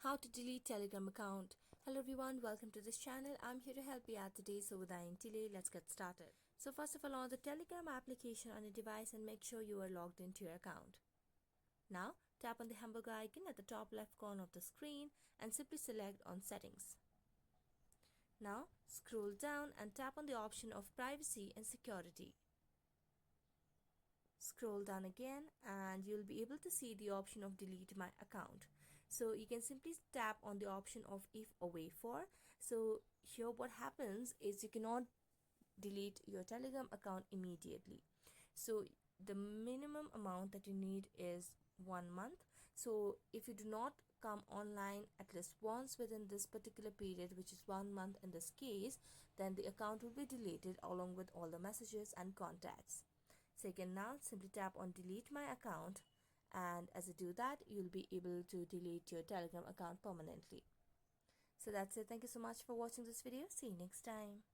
How to delete Telegram account. Hello everyone, welcome to this channel. I'm here to help you out today, so without any delay, let's get started. So first of all, on the Telegram application on your device and make sure you are logged into your account. Now tap on the hamburger icon at the top left corner of the screen and simply select on settings. Now scroll down and tap on the option of privacy and security. Scroll down again and you'll be able to see the option of delete my account. So you can simply tap on the option of if or wait for. So here what happens is you cannot delete your Telegram account immediately. So the minimum amount that you need is 1 month. So if you do not come online at least once within this particular period, which is 1 month in this case, then the account will be deleted along with all the messages and contacts. So you can now simply tap on delete my account, and as you do that, you'll be able to delete your Telegram account permanently. So that's it. Thank you so much for watching this video. See you next time.